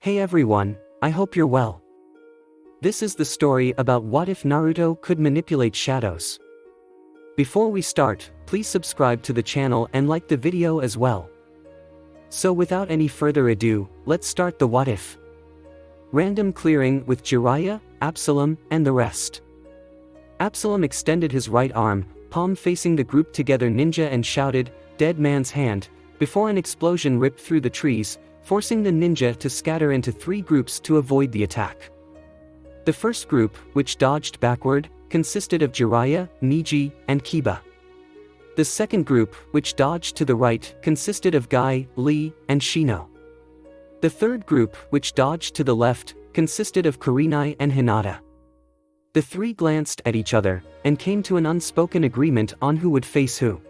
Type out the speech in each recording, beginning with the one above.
Hey everyone, I hope you're well. This is the story about what if Naruto could manipulate shadows. Before we start, please subscribe to the channel and like the video as well. So without any further ado, let's start the what if. Random clearing with Jiraiya, Absalom, and the rest. Absalom extended his right arm, palm facing the group together ninja and shouted, "Dead man's hand," before an explosion ripped through the trees, forcing the ninja to scatter into three groups to avoid the attack. The first group, which dodged backward, consisted of Jiraiya, Neji, and Kiba. The second group, which dodged to the right, consisted of Guy, Lee, and Shino. The third group, which dodged to the left, consisted of Kurenai and Hinata. The three glanced at each other, and came to an unspoken agreement on who would face who.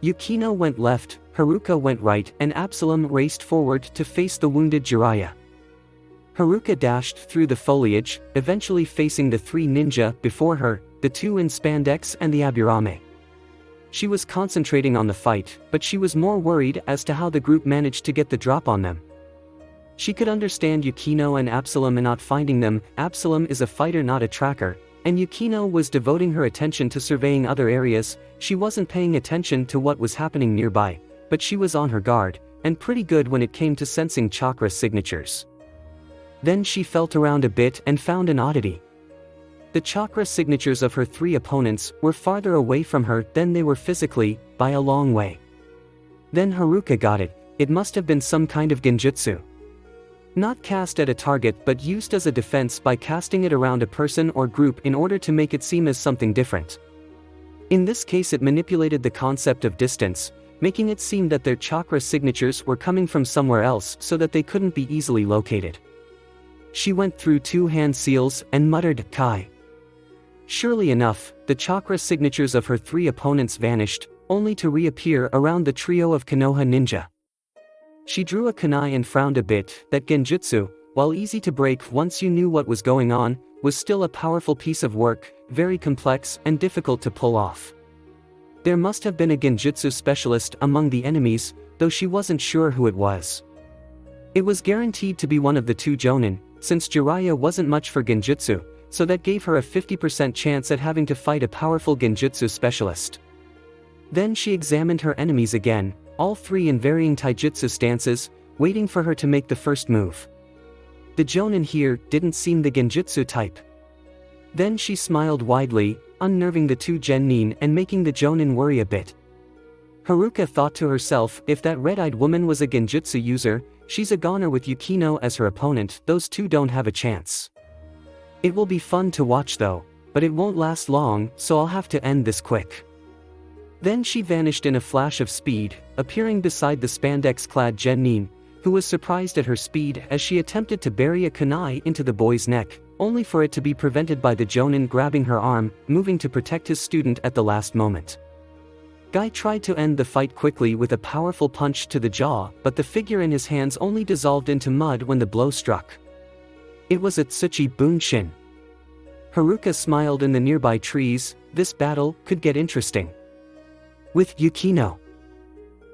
Yukino went left, Haruka went right, and Absalom raced forward to face the wounded Jiraiya. Haruka dashed through the foliage, eventually facing the three ninja before her, the two in spandex and the Aburame. She was concentrating on the fight, but she was more worried as to how the group managed to get the drop on them. She could understand Yukino and Absalom not finding them. Absalom is a fighter, not a tracker, and Yukino was devoting her attention to surveying other areas. She wasn't paying attention to what was happening nearby, but she was on her guard, and pretty good when it came to sensing chakra signatures. Then she felt around a bit and found an oddity. The chakra signatures of her three opponents were farther away from her than they were physically, by a long way. Then Haruka got it. It must have been some kind of genjutsu. Not cast at a target but used as a defense by casting it around a person or group in order to make it seem as something different. In this case it manipulated the concept of distance, making it seem that their chakra signatures were coming from somewhere else so that they couldn't be easily located. She went through two hand seals and muttered, "Kai." Surely enough, the chakra signatures of her three opponents vanished, only to reappear around the trio of Konoha ninja. She drew a kunai and frowned a bit. That genjutsu, while easy to break once you knew what was going on, was still a powerful piece of work, very complex and difficult to pull off. There must have been a genjutsu specialist among the enemies, though she wasn't sure who it was. It was guaranteed to be one of the two jonin, since Jiraiya wasn't much for genjutsu, so that gave her a 50% chance at having to fight a powerful genjutsu specialist. Then she examined her enemies again, all three in varying taijutsu stances, waiting for her to make the first move. The jonin here didn't seem the genjutsu type. Then she smiled widely, unnerving the two genin and making the jonin worry a bit. Haruka thought to herself, if that red-eyed woman was a genjutsu user, she's a goner with Yukino as her opponent. Those two don't have a chance. It will be fun to watch though, but it won't last long, so I'll have to end this quick. Then she vanished in a flash of speed, appearing beside the spandex-clad genin, who was surprised at her speed as she attempted to bury a kunai into the boy's neck, only for it to be prevented by the jonin grabbing her arm, moving to protect his student at the last moment. Guy tried to end the fight quickly with a powerful punch to the jaw, but the figure in his hands only dissolved into mud when the blow struck. It was Atsuchi Bunshin. Haruka smiled in the nearby trees. This battle could get interesting. With Yukino.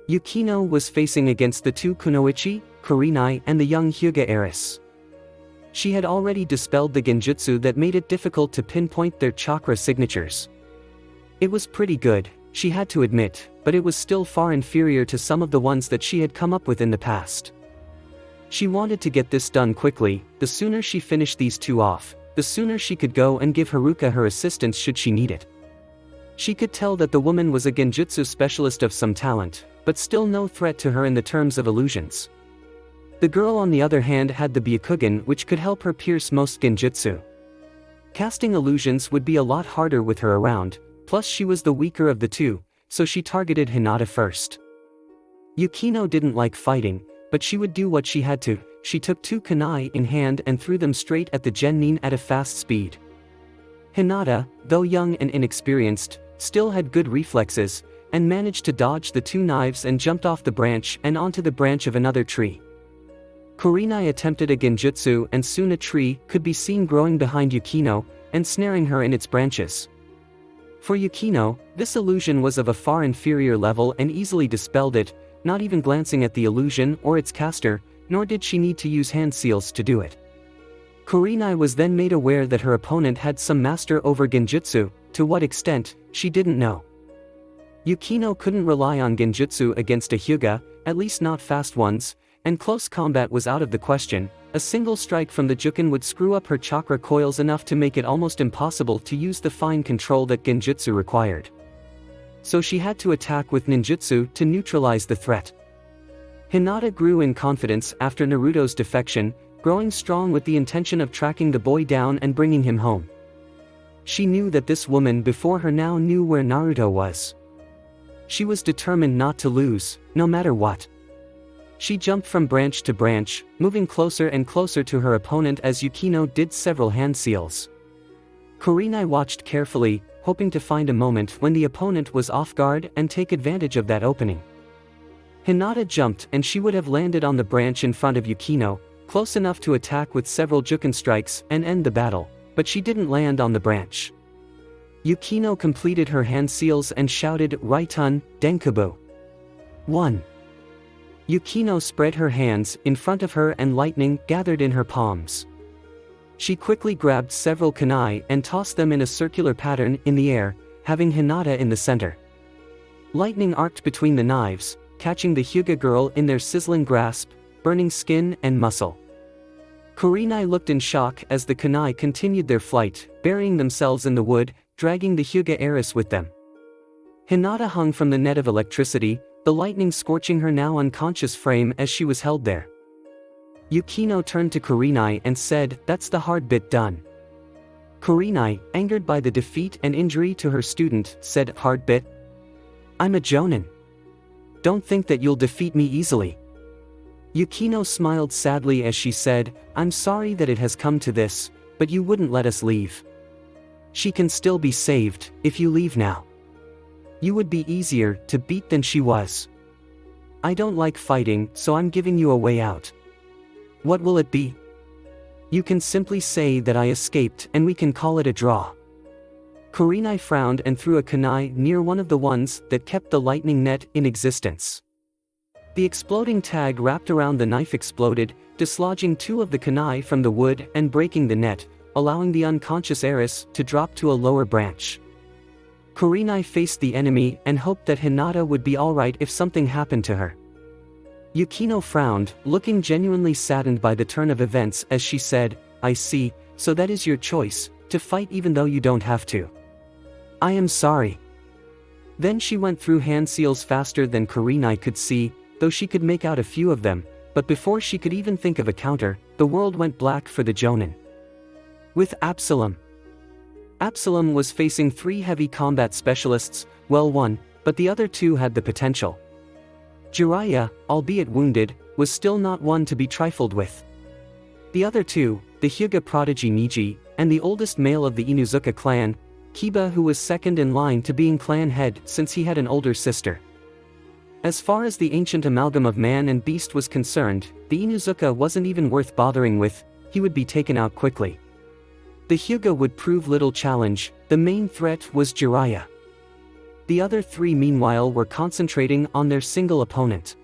Yukino was facing against the two Kunoichi, Kurenai, and the young Hyuga heiress. She had already dispelled the genjutsu that made it difficult to pinpoint their chakra signatures. It was pretty good, she had to admit, but it was still far inferior to some of the ones that she had come up with in the past. She wanted to get this done quickly. The sooner she finished these two off, the sooner she could go and give Haruka her assistance should she need it. She could tell that the woman was a genjutsu specialist of some talent, but still no threat to her in the terms of illusions. The girl on the other hand had the Byakugan, which could help her pierce most genjutsu. Casting illusions would be a lot harder with her around, plus she was the weaker of the two, so she targeted Hinata first. Yukino didn't like fighting, but she would do what she had to. She took two kunai in hand and threw them straight at the genin at a fast speed. Hinata, though young and inexperienced, still had good reflexes, and managed to dodge the two knives and jumped off the branch and onto the branch of another tree. Kurenai attempted a genjutsu and soon a tree could be seen growing behind Yukino, and snaring her in its branches. For Yukino, this illusion was of a far inferior level and easily dispelled it, not even glancing at the illusion or its caster, nor did she need to use hand seals to do it. Kurenai was then made aware that her opponent had some master over genjutsu. To what extent, she didn't know. Yukino couldn't rely on genjutsu against a Hyuga, at least not fast ones, and close combat was out of the question. A single strike from the Juken would screw up her chakra coils enough to make it almost impossible to use the fine control that genjutsu required. So she had to attack with ninjutsu to neutralize the threat. Hinata grew in confidence after Naruto's defection, growing strong with the intention of tracking the boy down and bringing him home. She knew that this woman before her now knew where Naruto was. She was determined not to lose, no matter what. She jumped from branch to branch, moving closer and closer to her opponent as Yukino did several hand seals. Kurenai watched carefully, hoping to find a moment when the opponent was off guard and take advantage of that opening. Hinata jumped and she would have landed on the branch in front of Yukino, close enough to attack with several Juken strikes and end the battle, but she didn't land on the branch. Yukino completed her hand seals and shouted Raitun, Denkabu. 1. Yukino spread her hands in front of her and lightning gathered in her palms. She quickly grabbed several kunai and tossed them in a circular pattern in the air, having Hinata in the center. Lightning arced between the knives, catching the Hyuga girl in their sizzling grasp, burning skin and muscle. Kurenai looked in shock as the kunai continued their flight, burying themselves in the wood, dragging the Hyuga heiress with them. Hinata hung from the net of electricity, the lightning scorching her now unconscious frame as she was held there. Yukino turned to Kurenai and said, "That's the hard bit done." Kurenai, angered by the defeat and injury to her student, said, "Hard bit? I'm a jonin. Don't think that you'll defeat me easily." Yukino smiled sadly as she said, "I'm sorry that it has come to this, but you wouldn't let us leave. She can still be saved, if you leave now. You would be easier to beat than she was. I don't like fighting, so I'm giving you a way out. What will it be? You can simply say that I escaped and we can call it a draw." Kurenai frowned and threw a kunai near one of the ones that kept the lightning net in existence. The exploding tag wrapped around the knife exploded, dislodging two of the kunai from the wood and breaking the net, allowing the unconscious heiress to drop to a lower branch. Kurenai faced the enemy and hoped that Hinata would be alright if something happened to her. Yukino frowned, looking genuinely saddened by the turn of events as she said, "I see, so that is your choice, to fight even though you don't have to. I am sorry." Then she went through hand seals faster than Kurenai could see, though she could make out a few of them, but before she could even think of a counter, the world went black for the Jonin. With Absalom. Absalom was facing 3 heavy combat specialists, well one, but the other 2 had the potential. Jiraiya, albeit wounded, was still not one to be trifled with. The other 2, the Hyuga prodigy Niji, and the oldest male of the Inuzuka clan, Kiba, who was second in line to being clan head since he had an older sister. As far as the ancient amalgam of man and beast was concerned, the Inuzuka wasn't even worth bothering with, he would be taken out quickly. The Hyuga would prove little challenge, the main threat was Jiraiya. The other 3 meanwhile were concentrating on their single opponent.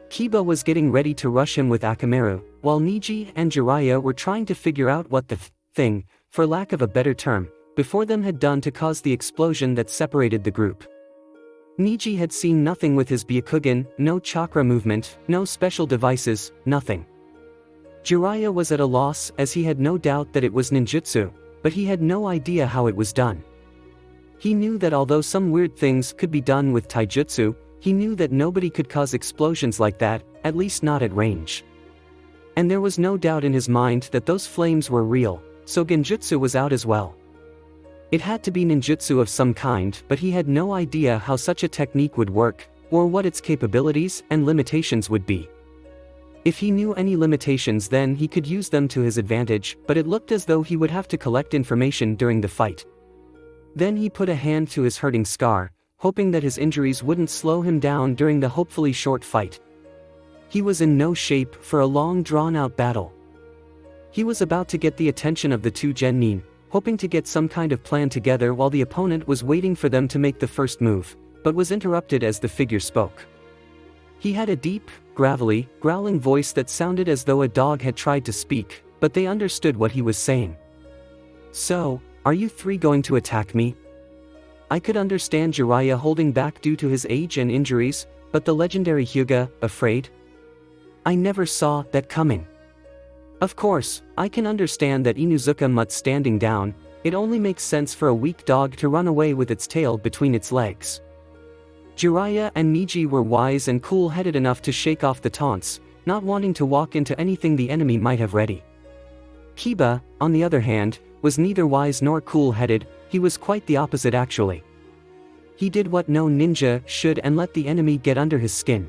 Kiba was getting ready to rush him with Akamaru, while Niji and Jiraiya were trying to figure out what the thing, for lack of a better term, before them had done to cause the explosion that separated the group. Niji had seen nothing with his Byakugan, no chakra movement, no special devices, nothing. Jiraiya was at a loss as he had no doubt that it was ninjutsu, but he had no idea how it was done. He knew that although some weird things could be done with taijutsu, he knew that nobody could cause explosions like that, at least not at range. And there was no doubt in his mind that those flames were real, so genjutsu was out as well. It had to be ninjutsu of some kind, but he had no idea how such a technique would work, or what its capabilities and limitations would be. If he knew any limitations, then he could use them to his advantage, but it looked as though he would have to collect information during the fight. Then he put a hand to his hurting scar, hoping that his injuries wouldn't slow him down during the hopefully short fight. He was in no shape for a long drawn-out battle. He was about to get the attention of the 2 genin, hoping to get some kind of plan together while the opponent was waiting for them to make the first move, but was interrupted as the figure spoke. He had a deep, gravelly, growling voice that sounded as though a dog had tried to speak, but they understood what he was saying. "So, are you three going to attack me?" I could understand Jiraiya holding back due to his age and injuries, but the legendary Hyuga, afraid? I never saw that coming. Of course, I can understand that Inuzuka mut standing down, it only makes sense for a weak dog to run away with its tail between its legs. Jiraiya and Niji were wise and cool-headed enough to shake off the taunts, not wanting to walk into anything the enemy might have ready. Kiba, on the other hand, was neither wise nor cool-headed, he was quite the opposite actually. He did what no ninja should and let the enemy get under his skin.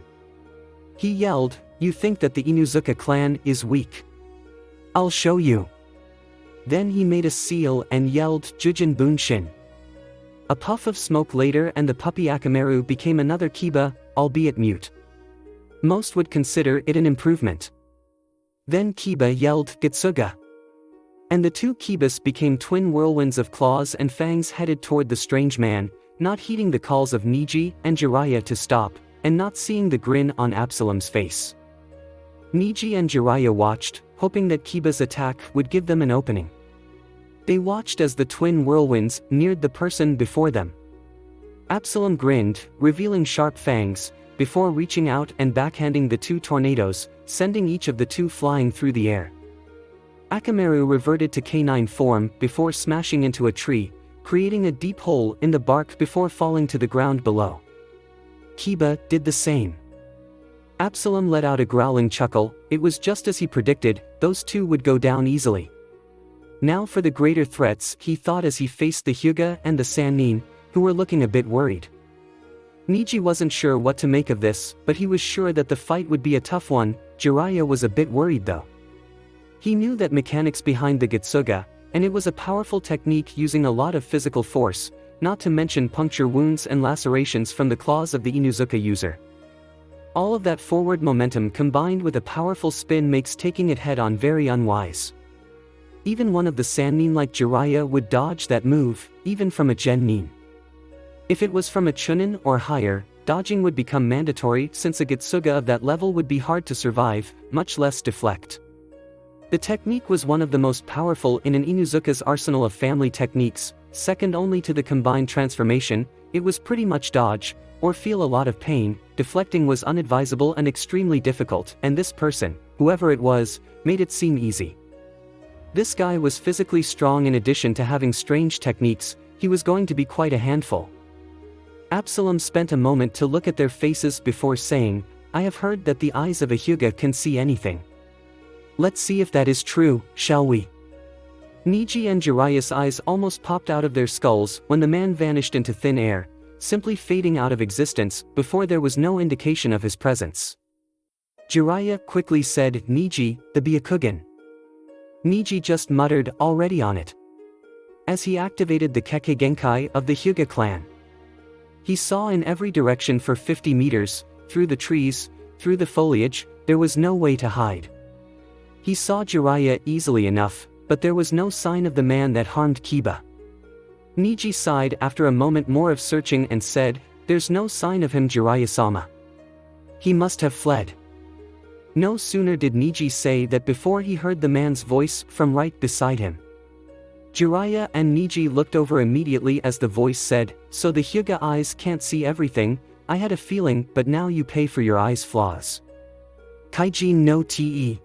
He yelled, "You think that the Inuzuka clan is weak? I'll show you." Then he made a seal and yelled, "Jujin Bunshin." A puff of smoke later and the puppy Akamaru became another Kiba, albeit mute. Most would consider it an improvement. Then Kiba yelled, "Gitsuga." And the two Kibas became twin whirlwinds of claws and fangs headed toward the strange man, not heeding the calls of Niji and Jiraiya to stop, and not seeing the grin on Absalom's face. Niji and Jiraiya watched, hoping that Kiba's attack would give them an opening. They watched as the twin whirlwinds neared the person before them. Absalom grinned, revealing sharp fangs, before reaching out and backhanding the two tornadoes, sending each of the two flying through the air. Akamaru reverted to canine form before smashing into a tree, creating a deep hole in the bark before falling to the ground below. Kiba did the same. Absalom let out a growling chuckle, it was just as he predicted, those two would go down easily. Now for the greater threats, he thought as he faced the Hyuga and the Sannin, who were looking a bit worried. Niji wasn't sure what to make of this, but he was sure that the fight would be a tough one. Jiraiya was a bit worried though. He knew that mechanics behind the Gitsuga, and it was a powerful technique using a lot of physical force, not to mention puncture wounds and lacerations from the claws of the Inuzuka user. All of that forward momentum combined with a powerful spin makes taking it head-on very unwise. Even one of the Sannin like Jiraiya would dodge that move, even from a Genin. If it was from a Chunin or higher, dodging would become mandatory since a Gitsuga of that level would be hard to survive, much less deflect. The technique was one of the most powerful in an Inuzuka's arsenal of family techniques, second only to the combined transformation. It was pretty much dodge, or feel a lot of pain. Deflecting was unadvisable and extremely difficult, and this person, whoever it was, made it seem easy. This guy was physically strong in addition to having strange techniques, he was going to be quite a handful. Absalom spent a moment to look at their faces before saying, "I have heard that the eyes of a Hyuga can see anything. Let's see if that is true, shall we?" Niji and Jiraiya's eyes almost popped out of their skulls when the man vanished into thin air, simply fading out of existence before there was no indication of his presence. Jiraiya quickly said, "Niji, the Byakugan." Niji just muttered, "Already on it," as he activated the Kage Genkai of the Hyuga clan. He saw in every direction for 50 meters, through the trees, through the foliage, there was no way to hide. He saw Jiraiya easily enough, but there was no sign of the man that harmed Kiba. Niji sighed after a moment more of searching and said, "There's no sign of him, Jiraiya-sama. He must have fled." No sooner did Niji say that before he heard the man's voice from right beside him. Jiraiya and Niji looked over immediately as the voice said, "So the Hyuga eyes can't see everything, I had a feeling, but now you pay for your eyes' flaws. Kage no te."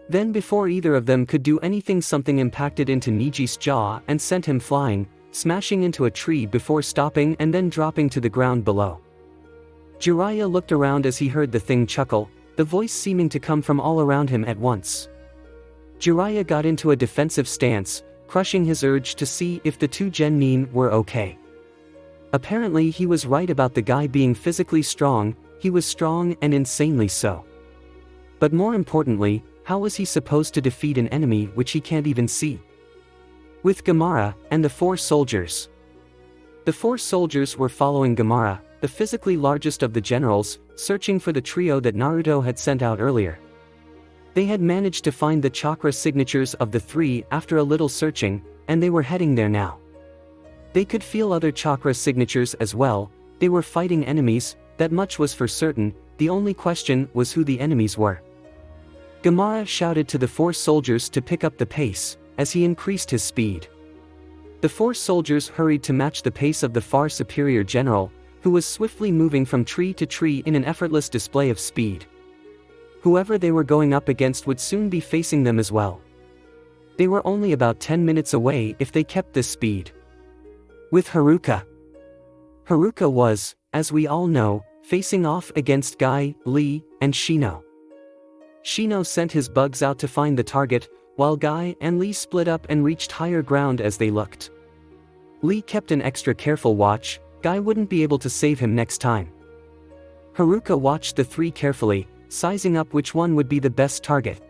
Then before either of them could do anything, something impacted into Niji's jaw and sent him flying, smashing into a tree before stopping and then dropping to the ground below. Jiraiya looked around as he heard the thing chuckle, the voice seeming to come from all around him at once. Jiraiya got into a defensive stance, crushing his urge to see if the two Genin were okay. Apparently he was right about the guy being physically strong, he was strong and insanely so. But more importantly, how was he supposed to defeat an enemy which he can't even see? With Gaara and the 4 soldiers. The 4 soldiers were following Gaara, the physically largest of the generals, searching for the trio that Naruto had sent out earlier. They had managed to find the chakra signatures of the 3 after a little searching, and they were heading there now. They could feel other chakra signatures as well, they were fighting enemies, that much was for certain, the only question was who the enemies were. Gamarra shouted to the 4 soldiers to pick up the pace, as he increased his speed. The 4 soldiers hurried to match the pace of the far superior general, who was swiftly moving from tree to tree in an effortless display of speed. Whoever they were going up against would soon be facing them as well. They were only about 10 minutes away if they kept this speed. With Haruka. Haruka was, as we all know, facing off against Guy, Lee, and Shino. Shino sent his bugs out to find the target, while Guy and Lee split up and reached higher ground as they looked. Lee kept an extra careful watch. Guy wouldn't be able to save him next time. Haruka watched the 3 carefully, sizing up which one would be the best target.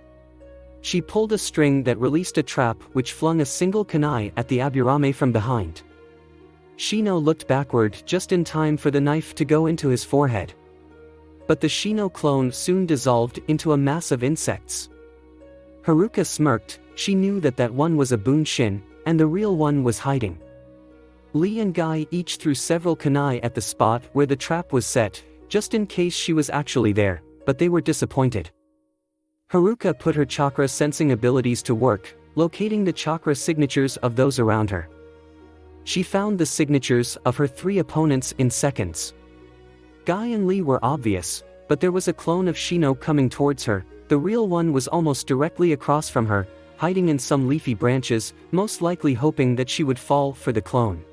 She pulled a string that released a trap which flung a single kunai at the Aburame from behind. Shino looked backward just in time for the knife to go into his forehead. But the Shino clone soon dissolved into a mass of insects. Haruka smirked. She knew that that one was a Bunshin, and the real one was hiding. Lee and Guy each threw several kunai at the spot where the trap was set, just in case she was actually there, but they were disappointed. Haruka put her chakra sensing abilities to work, locating the chakra signatures of those around her. She found the signatures of her 3 opponents in seconds. Guy and Lee were obvious, but there was a clone of Shino coming towards her. The real one was almost directly across from her, hiding in some leafy branches, most likely hoping that she would fall for the clone.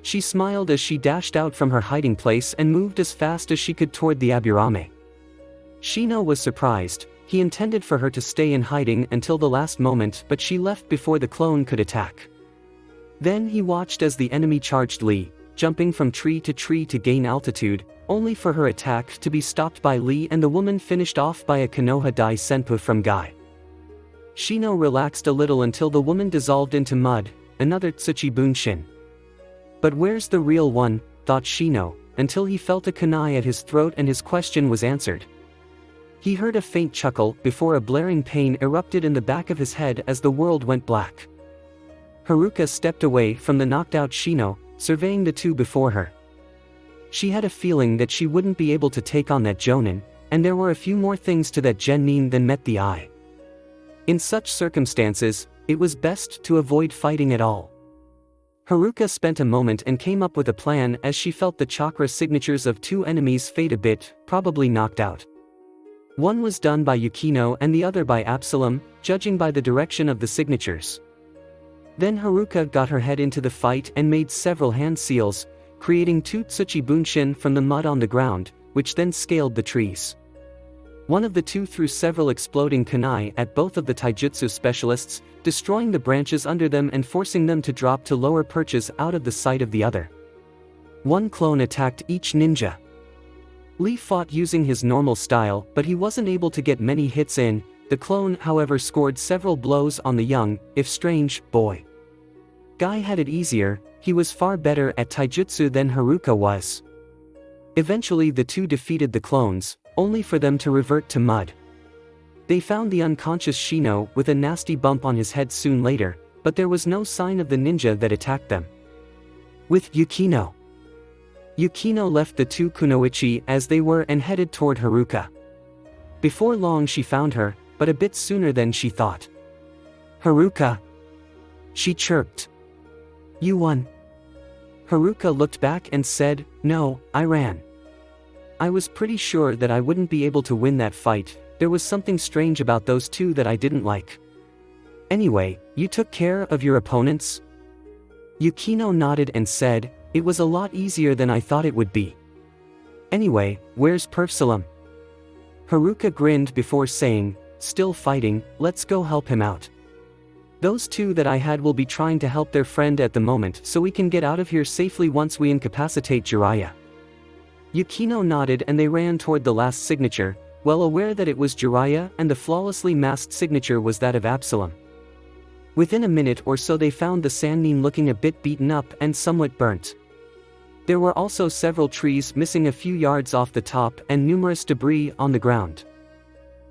She smiled as she dashed out from her hiding place and moved as fast as she could toward the Aburame. Shino was surprised. He intended for her to stay in hiding until the last moment, but she left before the clone could attack. Then he watched as the enemy charged Lee, jumping from tree to gain altitude, only for her attack to be stopped by Lee and the woman finished off by a Konoha Dai Senpu from Guy. Shino relaxed a little until the woman dissolved into mud, another Tsuchi Bunshin. But where's the real one, thought Shino, until he felt a kunai at his throat and his question was answered. He heard a faint chuckle before a blaring pain erupted in the back of his head as the world went black. Haruka stepped away from the knocked-out Shino, surveying the 2 before her. She had a feeling that she wouldn't be able to take on that Jonin, and there were a few more things to that genin than met the eye. In such circumstances, it was best to avoid fighting at all. Haruka spent a moment and came up with a plan as she felt the chakra signatures of 2 enemies fade a bit, probably knocked out. One was done by Yukino and the other by Absalom, judging by the direction of the signatures. Then Haruka got her head into the fight and made several hand seals, creating 2 Tsuchi Bunshin from the mud on the ground, which then scaled the trees. One of the 2 threw several exploding kunai at both of the taijutsu specialists, destroying the branches under them and forcing them to drop to lower perches out of the sight of the other. 1 clone attacked each ninja. Lee fought using his normal style, but he wasn't able to get many hits in. The clone, however, scored several blows on the young, if strange, boy. Guy had it easier. He was far better at taijutsu than Haruka was. Eventually the 2 defeated the clones, only for them to revert to mud. They found the unconscious Shino with a nasty bump on his head soon later, but there was no sign of the ninja that attacked them. With Yukino. Yukino left the 2 kunoichi as they were and headed toward Haruka. Before long she found her, but a bit sooner than she thought. Haruka. She chirped. You won. Haruka looked back and said, no, I ran. I was pretty sure that I wouldn't be able to win that fight. There was something strange about those 2 that I didn't like. Anyway, you took care of your opponents? Yukino nodded and said, it was a lot easier than I thought it would be. Anyway, where's Perfsalam? Haruka grinned before saying, still fighting, let's go help him out. Those 2 that I had will be trying to help their friend at the moment so we can get out of here safely once we incapacitate Jiraiya. Yukino nodded and they ran toward the last signature, well aware that it was Jiraiya and the flawlessly masked signature was that of Absalom. Within a minute or so they found the Sannin looking a bit beaten up and somewhat burnt. There were also several trees missing a few yards off the top and numerous debris on the ground.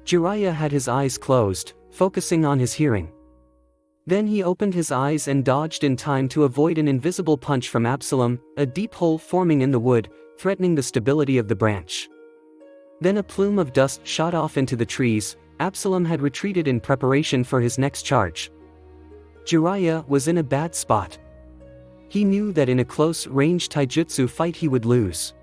Jiraiya had his eyes closed, focusing on his hearing. Then he opened his eyes and dodged in time to avoid an invisible punch from Absalom, a deep hole forming in the wood, threatening the stability of the branch. Then a plume of dust shot off into the trees. Absalom had retreated in preparation for his next charge. Jiraiya was in a bad spot. He knew that in a close-range taijutsu fight he would lose.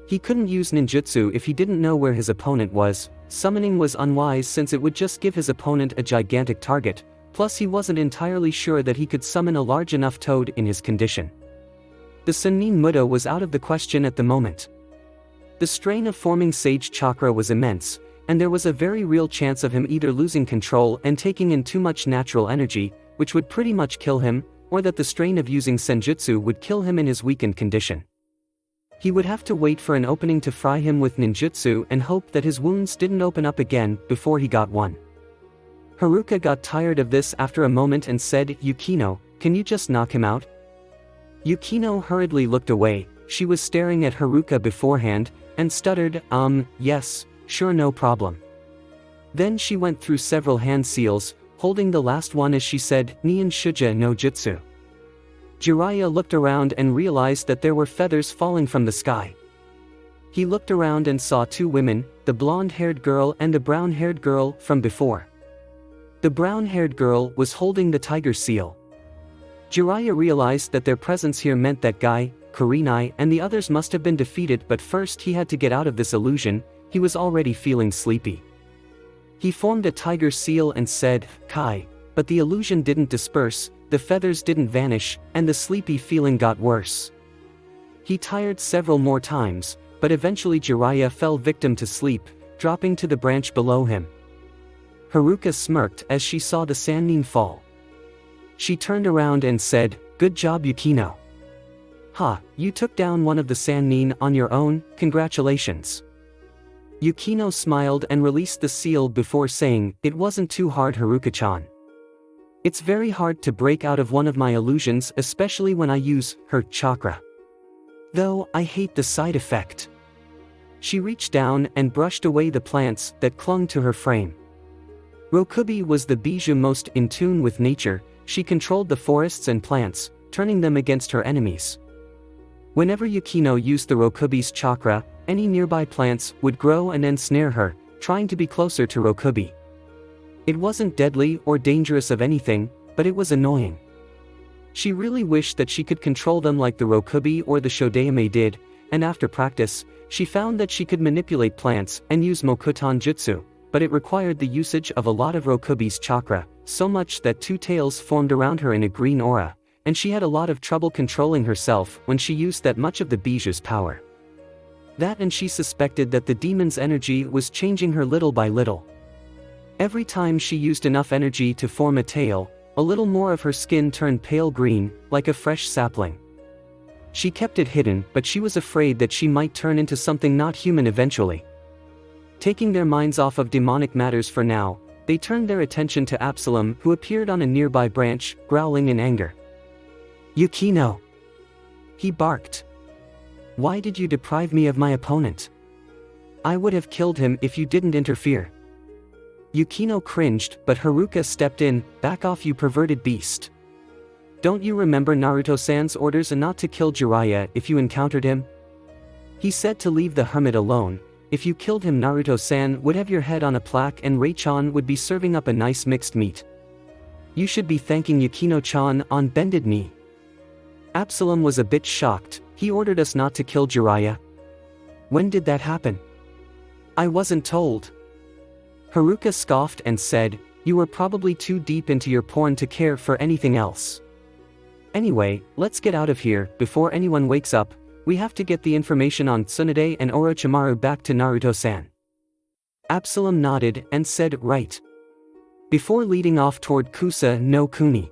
He couldn't use ninjutsu if he didn't know where his opponent was. Summoning was unwise since it would just give his opponent a gigantic target, plus he wasn't entirely sure that he could summon a large enough toad in his condition. The Sennin Muda was out of the question at the moment. The strain of forming Sage Chakra was immense, and there was a very real chance of him either losing control and taking in too much natural energy, which would pretty much kill him, or that the strain of using Senjutsu would kill him in his weakened condition. He would have to wait for an opening to fry him with ninjutsu and hope that his wounds didn't open up again before he got one. Haruka got tired of this after a moment and said, "Yukino, can you just knock him out?" Yukino hurriedly looked away. She was staring at Haruka beforehand, and stuttered, yes, sure, no problem." Then she went through several hand seals, holding the last one as she said, "Nien Shuja no Jutsu." Jiraiya looked around and realized that there were feathers falling from the sky. He looked around and saw two women, the blonde-haired girl and the brown-haired girl from before. The brown-haired girl was holding the tiger seal. Jiraiya realized that their presence here meant that Guy, Kurenai and the others must have been defeated, but first he had to get out of this illusion. He was already feeling sleepy. He formed a tiger seal and said, "Kai," but the illusion didn't disperse, the feathers didn't vanish, and the sleepy feeling got worse. He tired several more times, but eventually Jiraiya fell victim to sleep, dropping to the branch below him. Haruka smirked as she saw the Sannin fall. She turned around and said, "Good job, Yukino. Ha, you took down one of the Sannin on your own, congratulations." Yukino smiled and released the seal before saying, "It wasn't too hard, Haruka-chan. It's very hard to break out of one of my illusions, especially when I use her chakra. Though, I hate the side effect." She reached down and brushed away the plants that clung to her frame. Rokubi was the bijou most in tune with nature. She controlled the forests and plants, turning them against her enemies. Whenever Yukino used the Rokubi's chakra, any nearby plants would grow and ensnare her, trying to be closer to Rokubi. It wasn't deadly or dangerous of anything, but it was annoying. She really wished that she could control them like the Rokubi or the Shodaime did, and after practice, she found that she could manipulate plants and use Mokuton Jutsu, but it required the usage of a lot of Rokubi's chakra, so much that two tails formed around her in a green aura, and she had a lot of trouble controlling herself when she used that much of the bijou's power. That, and she suspected that the demon's energy was changing her little by little. Every time she used enough energy to form a tail, a little more of her skin turned pale green, like a fresh sapling. She kept it hidden, but she was afraid that she might turn into something not human eventually. Taking their minds off of demonic matters for now, they turned their attention to Absalom, who appeared on a nearby branch, growling in anger. "Yukino!" he barked. "Why did you deprive me of my opponent? I would have killed him if you didn't interfere." Yukino cringed, but Haruka stepped in. "Back off, you perverted beast. Don't you remember Naruto-san's orders not to kill Jiraiya if you encountered him? He said to leave the hermit alone. If you killed him, Naruto-san would have your head on a plaque and Rei-chan would be serving up a nice mixed meat. You should be thanking Yukino-chan on bended knee." Absalom was a bit shocked. "He ordered us not to kill Jiraiya? When did that happen? I wasn't told." Haruka scoffed and said, "You were probably too deep into your porn to care for anything else. Anyway, let's get out of here, before anyone wakes up. We have to get the information on Tsunade and Orochimaru back to Naruto-san." Absalom nodded and said, "Right." Before leading off toward Kusa no Kuni.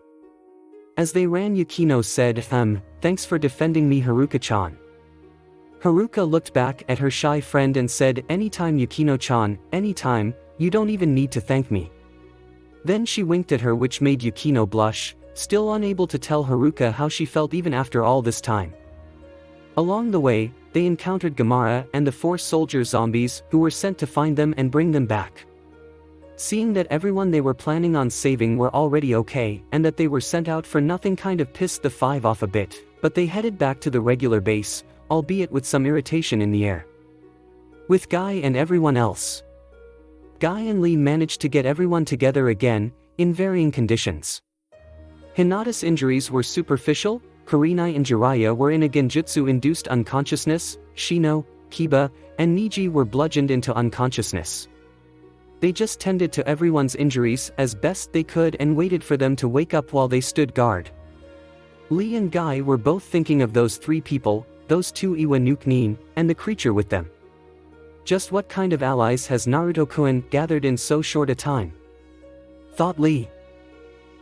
As they ran, Yukino said, "Thanks for defending me, Haruka-chan." Haruka looked back at her shy friend and said, "Anytime, Yukino-chan, anytime, you don't even need to thank me." Then she winked at her, which made Yukino blush, still unable to tell Haruka how she felt even after all this time. Along the way, they encountered Gamara and the 4 soldier zombies who were sent to find them and bring them back. Seeing that everyone they were planning on saving were already okay, and that they were sent out for nothing kind of pissed the 5 off a bit, but they headed back to the regular base, albeit with some irritation in the air. with Guy and everyone else. Guy and Lee managed to get everyone together again, in varying conditions. Hinata's injuries were superficial, Kurenai and Jiraiya were in a genjutsu-induced unconsciousness, Shino, Kiba, and Niji were bludgeoned into unconsciousness. They just tended to everyone's injuries as best they could and waited for them to wake up while they stood guard. Lee and Guy were both thinking of those three people, those two Iwa Nuke Nin, and the creature with them. Just what kind of allies has Naruto-kun gathered in so short a time? Thought Lee.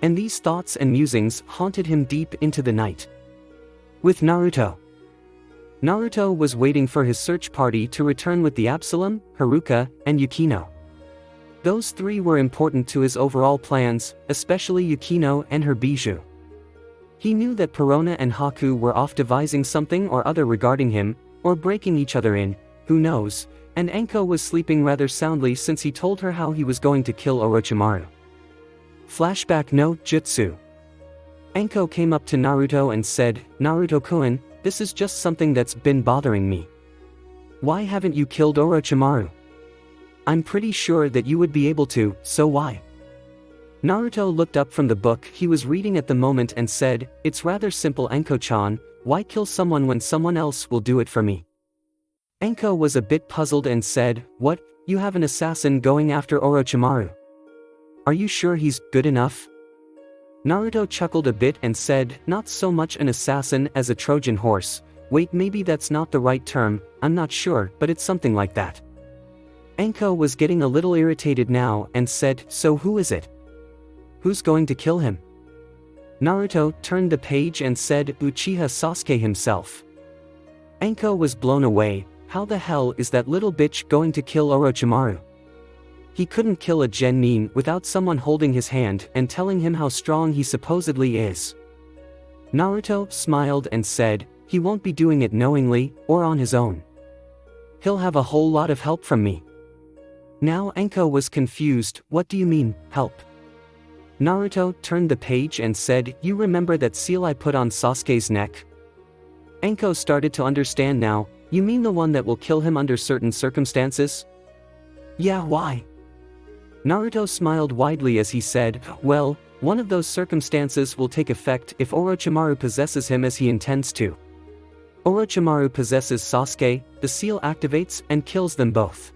And these thoughts and musings haunted him deep into the night. With Naruto. Naruto was waiting for his search party to return with the Absalom, Haruka, and Yukino. Those three were important to his overall plans, especially Yukino and her bijou. He knew that Perona and Haku were off devising something or other regarding him, or breaking each other in, who knows, and Anko was sleeping rather soundly since he told her how he was going to kill Orochimaru. Flashback no Jutsu. Anko came up to Naruto and said, "Naruto-kun, this is just something that's been bothering me. Why haven't you killed Orochimaru? I'm pretty sure that you would be able to, so why?" Naruto looked up from the book he was reading at the moment and said, "It's rather simple, Anko-chan, why kill someone when someone else will do it for me?" Anko was a bit puzzled and said, "What, you have an assassin going after Orochimaru? Are you sure he's good enough?" Naruto chuckled a bit and said, "Not so much an assassin as a Trojan horse. Wait, maybe that's not the right term, I'm not sure, but it's something like that." Anko was getting a little irritated now and said, "So who is it? Who's going to kill him?" Naruto turned the page and said, "Uchiha Sasuke himself." Anko was blown away. How the hell is that little bitch going to kill Orochimaru? He couldn't kill a genin without someone holding his hand and telling him how strong he supposedly is. Naruto smiled and said, "He won't be doing it knowingly, or on his own. He'll have a whole lot of help from me." Now Anko was confused. "What do you mean, help?" Naruto turned the page and said, "You remember that seal I put on Sasuke's neck?" Anko started to understand now. "You mean the one that will kill him under certain circumstances?" "Yeah, why?" Naruto smiled widely as he said, "Well, one of those circumstances will take effect if Orochimaru possesses him as he intends to. Orochimaru possesses Sasuke, the seal activates and kills them both.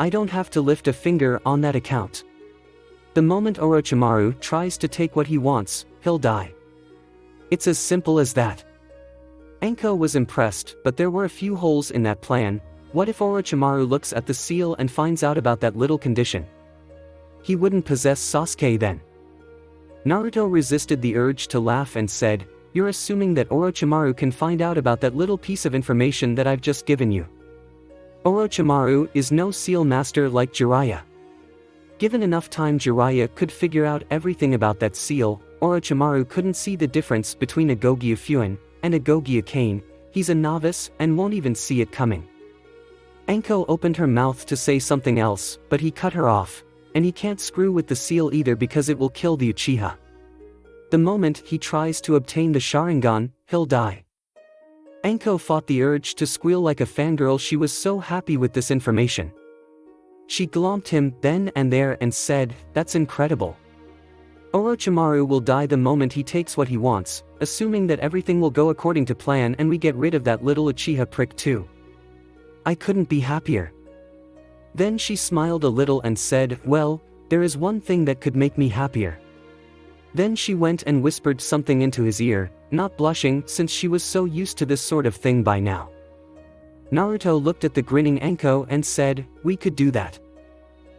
I don't have to lift a finger on that account. The moment Orochimaru tries to take what he wants, he'll die. It's as simple as that." Anko was impressed, but there were a few holes in that plan. What if Orochimaru looks at the seal and finds out about that little condition? He wouldn't possess Sasuke then. Naruto resisted the urge to laugh and said, "You're assuming that Orochimaru can find out about that little piece of information that I've just given you. Orochimaru is no seal master like Jiraiya. Given enough time, Jiraiya could figure out everything about that seal. Orochimaru couldn't see the difference between a Gogia Fuin and a Gogia Kane. He's a novice and won't even see it coming." Anko opened her mouth to say something else, but he cut her off. "And he can't screw with the seal either because it will kill the Uchiha. The moment he tries to obtain the Sharingan, he'll die." Anko fought the urge to squeal like a fangirl. She was so happy with this information. She glomped him then and there and said, "That's incredible. Orochimaru will die the moment he takes what he wants, assuming that everything will go according to plan and we get rid of that little Uchiha prick too. I couldn't be happier." Then she smiled a little and said, "Well, there is one thing that could make me happier." Then she went and whispered something into his ear, not blushing since she was so used to this sort of thing by now. Naruto looked at the grinning Anko and said, "We could do that.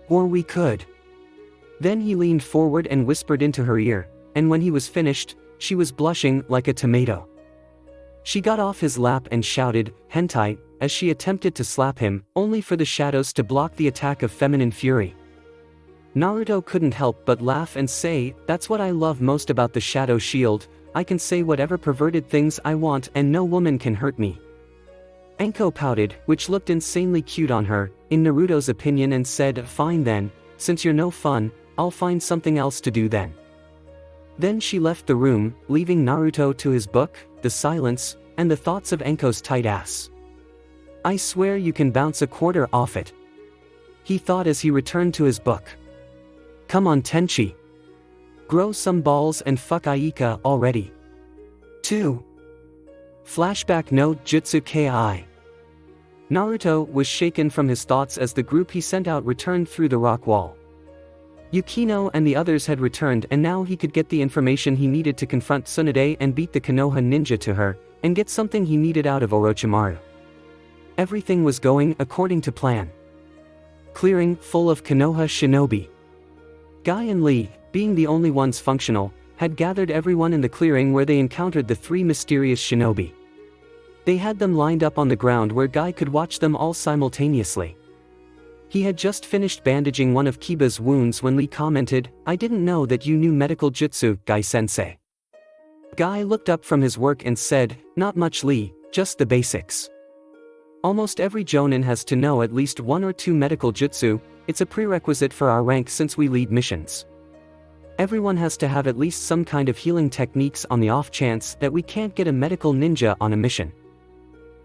Or we could." Then he leaned forward and whispered into her ear, and when he was finished, she was blushing like a tomato. She got off his lap and shouted, "Hentai," as she attempted to slap him, only for the shadows to block the attack of feminine fury. Naruto couldn't help but laugh and say, "That's what I love most about the Shadow Shield. I can say whatever perverted things I want and no woman can hurt me." Anko pouted, which looked insanely cute on her, in Naruto's opinion, and said, "Fine then, since you're no fun, I'll find something else to do then." Then she left the room, leaving Naruto to his book, the silence, and the thoughts of Anko's tight ass. I swear you can bounce a quarter off it, he thought as he returned to his book. Come on Tenchi. Grow some balls and fuck Aika already. 2. Flashback note Jutsu Ki. Naruto was shaken from his thoughts as the group he sent out returned through the rock wall. Yukino and the others had returned, and now he could get the information he needed to confront Tsunade and beat the Konoha ninja to her, and get something he needed out of Orochimaru. Everything was going according to plan. Clearing full of Konoha shinobi. Guy and Lee, being the only ones functional, had gathered everyone in the clearing where they encountered the 3 mysterious shinobi. They had them lined up on the ground where Guy could watch them all simultaneously. He had just finished bandaging one of Kiba's wounds when Lee commented, "I didn't know that you knew medical jutsu, Guy-sensei." Guy looked up from his work and said, "Not much, Lee, just the basics. Almost every jonin has to know at least 1 or 2 medical jutsu, it's a prerequisite for our rank since we lead missions. Everyone has to have at least some kind of healing techniques on the off chance that we can't get a medical ninja on a mission.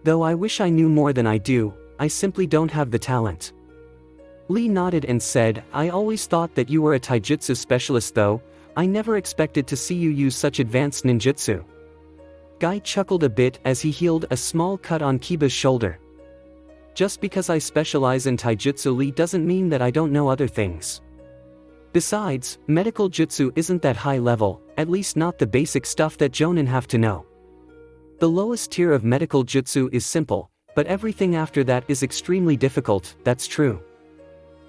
Though I wish I knew more than I do, I simply don't have the talent." Lee nodded and said, "I always thought that you were a taijutsu specialist though, I never expected to see you use such advanced ninjutsu." Guy chuckled a bit as he healed a small cut on Kiba's shoulder. "Just because I specialize in taijutsu, Lee, doesn't mean that I don't know other things. Besides, medical jutsu isn't that high level, at least not the basic stuff that jonin have to know. The lowest tier of medical jutsu is simple, but everything after that is extremely difficult, that's true.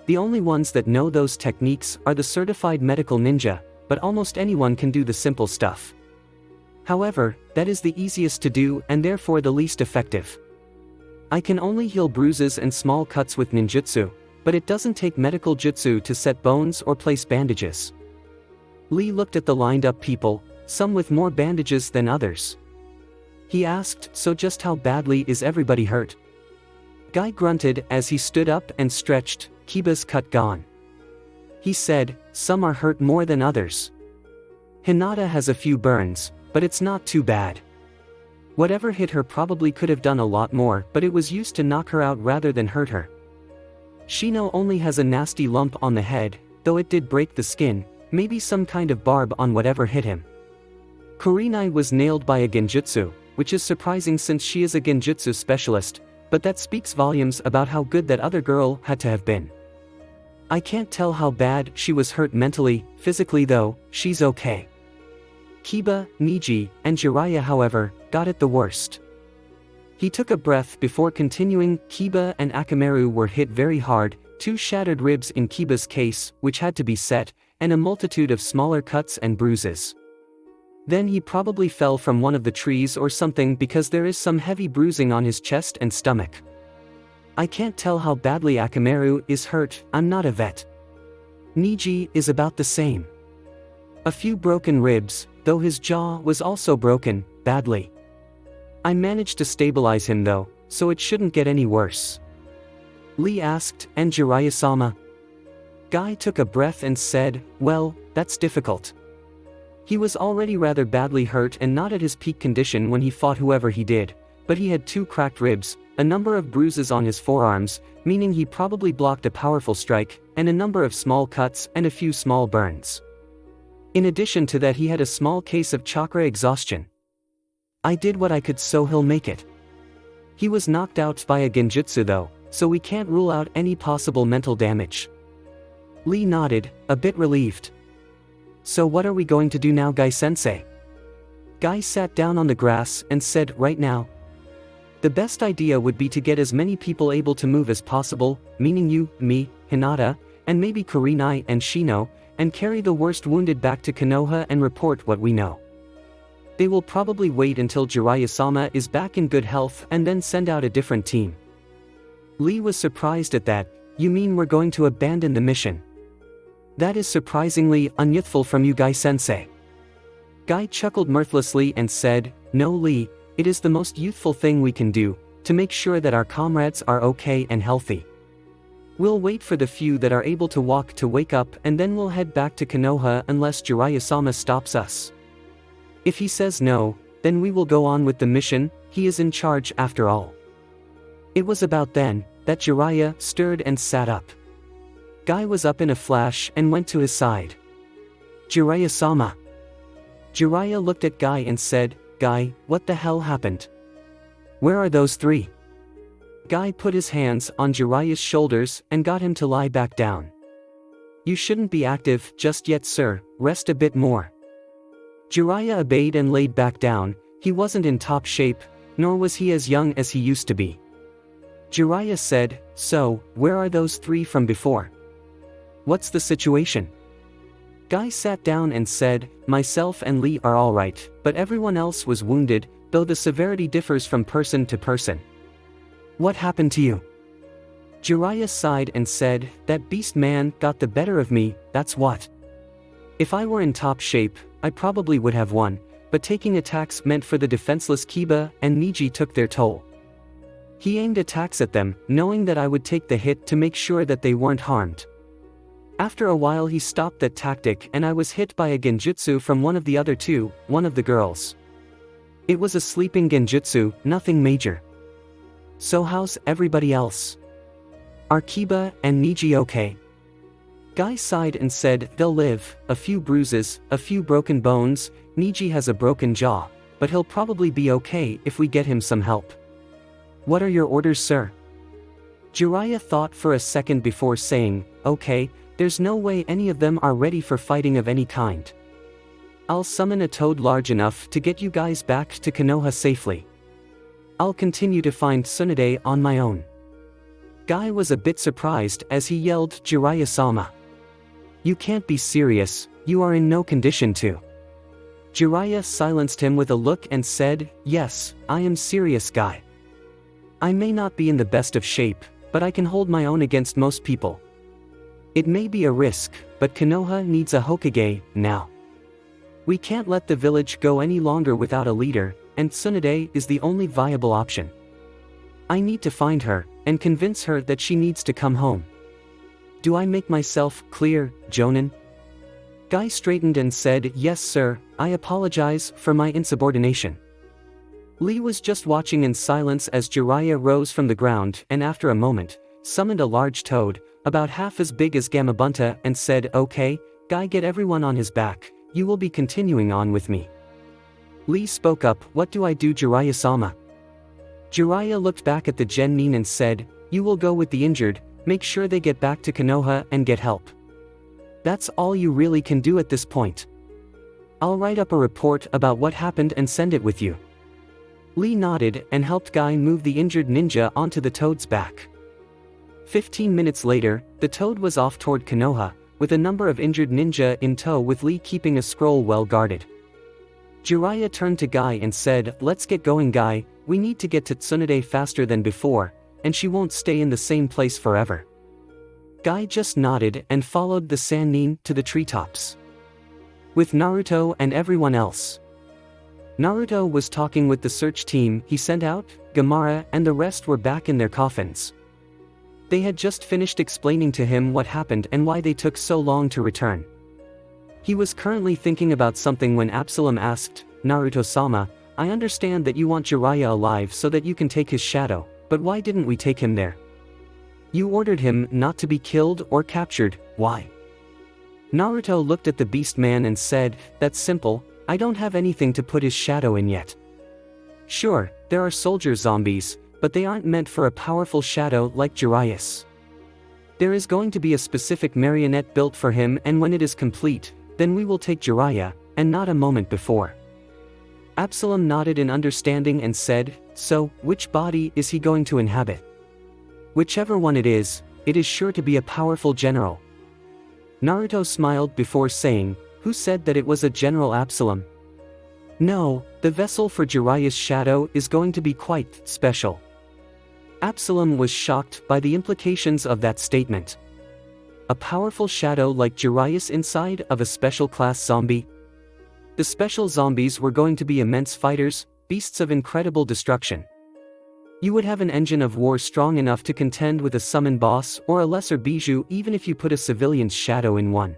The only ones that know those techniques are the certified medical ninja, but almost anyone can do the simple stuff. However, that is the easiest to do and therefore the least effective. I can only heal bruises and small cuts with ninjutsu, but it doesn't take medical jutsu to set bones or place bandages." Lee looked at the lined up people, some with more bandages than others. He asked, "So just how badly is everybody hurt?" Guy grunted as he stood up and stretched, "Kiba's cut gone." He said, "Some are hurt more than others. Hinata has a few burns, but it's not too bad. Whatever hit her probably could have done a lot more, but it was used to knock her out rather than hurt her. Shino only has a nasty lump on the head, though it did break the skin, maybe some kind of barb on whatever hit him. Kurenai was nailed by a genjutsu, which is surprising since she is a genjutsu specialist, but that speaks volumes about how good that other girl had to have been. I can't tell how bad she was hurt mentally, physically though, she's okay. Kiba, Niji, and Jiraiya however, got it the worst." He took a breath before continuing, "Kiba and Akamaru were hit very hard, 2 shattered ribs in Kiba's case, which had to be set, and a multitude of smaller cuts and bruises. Then he probably fell from one of the trees or something because there is some heavy bruising on his chest and stomach. I can't tell how badly Akamaru is hurt, I'm not a vet. Niji is about the same. A few broken ribs, though his jaw was also broken, badly. I managed to stabilize him though, so it shouldn't get any worse." Lee asked, "And Jiraiya-sama?" Guy took a breath and said, "Well, that's difficult. He was already rather badly hurt and not at his peak condition when he fought whoever he did, but he had 2 cracked ribs, a number of bruises on his forearms, meaning he probably blocked a powerful strike, and a number of small cuts and a few small burns. In addition to that, he had a small case of chakra exhaustion. I did what I could so he'll make it. He was knocked out by a genjutsu though, so we can't rule out any possible mental damage." Lee nodded, a bit relieved. "So what are we going to do now, Guy-sensei?" Guy sat down on the grass and said, "Right now, the best idea would be to get as many people able to move as possible, meaning you, me, Hinata, and maybe Kurenai and Shino, and carry the worst wounded back to Konoha and report what we know. They will probably wait until Jiraiya-sama is back in good health and then send out a different team." Lee was surprised at that. "You mean we're going to abandon the mission? That is surprisingly unyouthful from you, Guy-sensei." Guy chuckled mirthlessly and said, "No, Lee, it is the most youthful thing we can do, to make sure that our comrades are okay and healthy. We'll wait for the few that are able to walk to wake up and then we'll head back to Konoha unless Jiraiya-sama stops us. If he says no, then we will go on with the mission, he is in charge after all." It was about then that Jiraiya stirred and sat up. Guy was up in a flash and went to his side. "Jiraiya-sama." Jiraiya looked at Guy and said, "Guy, what the hell happened? Where are those three?" Guy put his hands on Jiraiya's shoulders and got him to lie back down. "You shouldn't be active just yet, sir, rest a bit more." Jiraiya obeyed and laid back down. He wasn't in top shape, nor was he as young as he used to be. Jiraiya said, "So, where are those three from before? What's the situation?" Guy sat down and said, "Myself and Lee are alright, but everyone else was wounded, though the severity differs from person to person." "What happened to you?" Jiraiya sighed and said, "That beast man got the better of me, that's what. If I were in top shape, I probably would have won, but taking attacks meant for the defenseless Kiba and Niji took their toll. He aimed attacks at them, knowing that I would take the hit to make sure that they weren't harmed. After a while he stopped that tactic and I was hit by a genjutsu from one of the other two, one of the girls. It was a sleeping genjutsu, nothing major. So how's everybody else? Are Kiba and Niji okay?" Guy sighed and said, "They'll live, a few bruises, a few broken bones, Niji has a broken jaw, but he'll probably be okay if we get him some help." "What are your orders, sir?" Jiraiya thought for a second before saying, "Okay, there's no way any of them are ready for fighting of any kind. I'll summon a toad large enough to get you guys back to Konoha safely. I'll continue to find Tsunade on my own." Guy was a bit surprised as he yelled, "Jiraiya-sama. You can't be serious, you are in no condition to." Jiraiya silenced him with a look and said, "Yes, I am serious, Guy. I may not be in the best of shape, but I can hold my own against most people. It may be a risk, but Konoha needs a Hokage, now. We can't let the village go any longer without a leader, and Tsunade is the only viable option. I need to find her, and convince her that she needs to come home. Do I make myself clear, Jonin?" Guy straightened and said, "Yes, sir, I apologize for my insubordination." Lee was just watching in silence as Jiraiya rose from the ground and after a moment, summoned a large toad, about half as big as Gamabunta, and said, "Okay, Guy, get everyone on his back, you will be continuing on with me." Lee spoke up, "What do I do, Jiraiya-sama?" Jiraiya looked back at the genin and said, "You will go with the injured, make sure they get back to Konoha and get help. That's all you really can do at this point. I'll write up a report about what happened and send it with you." Lee nodded and helped Guy move the injured ninja onto the toad's back. 15 minutes later, the toad was off toward Konoha, with a number of injured ninja in tow with Lee keeping a scroll well guarded. Jiraiya turned to Guy and said, "Let's get going, Guy, we need to get to Tsunade faster than before, and she won't stay in the same place forever." Guy just nodded and followed the Sannin to the treetops. With Naruto and everyone else. Naruto was talking with the search team he sent out, Gamara and the rest were back in their coffins. They had just finished explaining to him what happened and why they took so long to return. He was currently thinking about something when Absalom asked, "Naruto-sama, I understand that you want Jiraiya alive so that you can take his shadow, but why didn't we take him there? You ordered him not to be killed or captured, why?" Naruto looked at the beast man and said, "That's simple, I don't have anything to put his shadow in yet. Sure, there are soldier zombies, but they aren't meant for a powerful shadow like Jiraiya's. There is going to be a specific marionette built for him, and when it is complete, then we will take Jiraiya, and not a moment before." Absalom nodded in understanding and said, "So, which body is he going to inhabit? Whichever one it is sure to be a powerful general." Naruto smiled before saying, "Who said that it was a General Absalom? No, the vessel for Jiraiya's shadow is going to be quite special." Absalom was shocked by the implications of that statement. A powerful shadow like Jiraiya's inside of a special class zombie? The special zombies were going to be immense fighters, beasts of incredible destruction. You would have an engine of war strong enough to contend with a summon boss or a lesser bijou even if you put a civilian's shadow in one.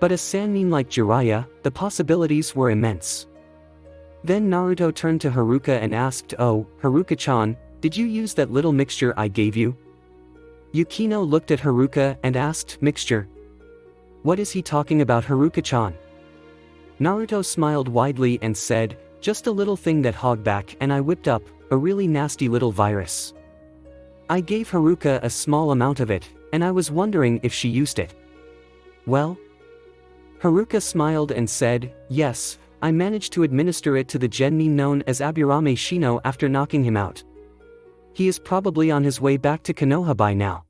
But a Sannin like Jiraiya, the possibilities were immense. Then Naruto turned to Haruka and asked, "Oh, Haruka-chan, Did you use that little mixture I gave you? Yukino looked at Haruka and asked, Mixture? What is he talking about, Haruka-chan? Naruto smiled widely and said, just a little thing that hogged back and I whipped up, a really nasty little virus. I gave Haruka a small amount of it, and I was wondering if she used it. Well? Haruka smiled and said, yes, I managed to administer it to the genin known as Aburame Shino after knocking him out. He is probably on his way back to Konoha by now.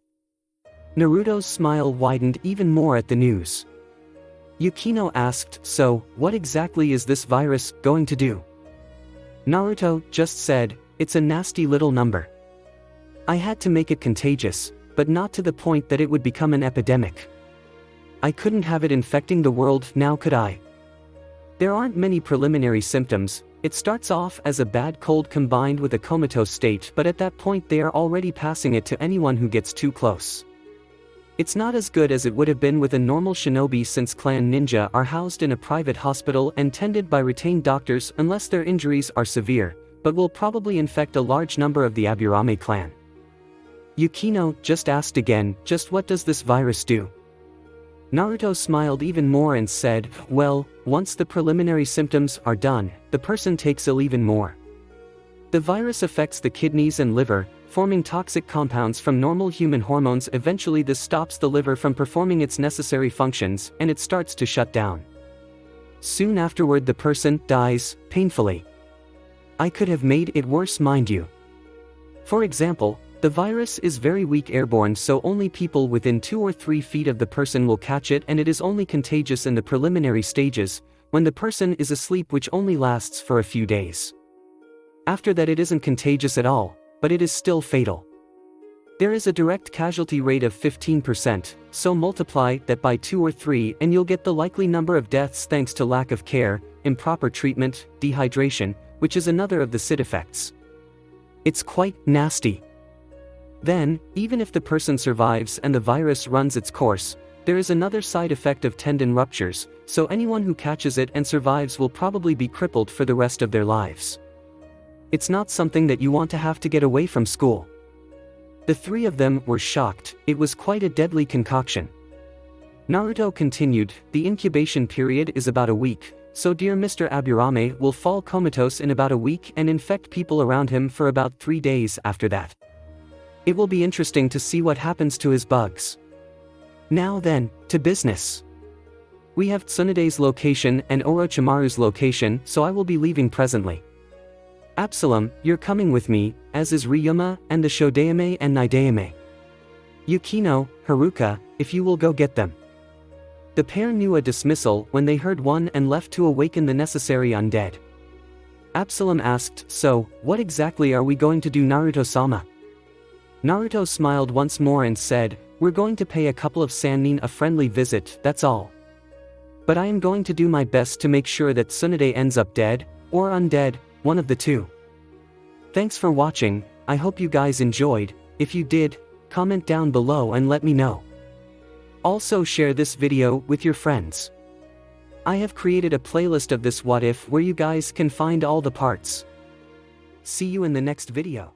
Naruto's smile widened even more at the news. Yukino asked, so, what exactly is this virus going to do? Naruto just said, it's a nasty little number. I had to make it contagious, but not to the point that it would become an epidemic. I couldn't have it infecting the world now, could I? There aren't many preliminary symptoms. It starts off as a bad cold combined with a comatose state, but at that point they are already passing it to anyone who gets too close. It's not as good as it would have been with a normal shinobi since clan ninja are housed in a private hospital and tended by retained doctors unless their injuries are severe, but will probably infect a large number of the Aburame clan. Yukino just asked again, just what does this virus do? Naruto smiled even more and said, well, once the preliminary symptoms are done, the person takes ill even more. The virus affects the kidneys and liver, forming toxic compounds from normal human hormones. Eventually this stops the liver from performing its necessary functions, and it starts to shut down. Soon afterward the person dies, painfully. I could have made it worse, mind you. For example, the virus is very weak airborne, so only people within 2 or 3 feet of the person will catch it, and it is only contagious in the preliminary stages, when the person is asleep, which only lasts for a few days. After that it isn't contagious at all, but it is still fatal. There is a direct casualty rate of 15%, so multiply that by 2 or 3 and you'll get the likely number of deaths thanks to lack of care, improper treatment, dehydration, which is another of the side effects. It's quite nasty. Then, even if the person survives and the virus runs its course, there is another side effect of tendon ruptures, so anyone who catches it and survives will probably be crippled for the rest of their lives. It's not something that you want to have to get away from school. The 3 of them were shocked. It was quite a deadly concoction. Naruto continued, the incubation period is about a week, so dear Mr. Aburame will fall comatose in about a week and infect people around him for about 3 days after that. It will be interesting to see what happens to his bugs. Now then, to business. We have Tsunade's location and Orochimaru's location, so I will be leaving presently. Absalom, you're coming with me, as is Ryuma and the Shodaime and Nidaime. Yukino, Haruka, if you will go get them. The pair knew a dismissal when they heard one and left to awaken the necessary undead. Absalom asked, so, what exactly are we going to do, Naruto-sama? Naruto smiled once more and said, we're going to pay a couple of Sannin a friendly visit, that's all. But I am going to do my best to make sure that Tsunade ends up dead, or undead, one of the two. Thanks for watching. I hope you guys enjoyed. If you did, comment down below and let me know. Also share this video with your friends. I have created a playlist of this what if where you guys can find all the parts. See you in the next video.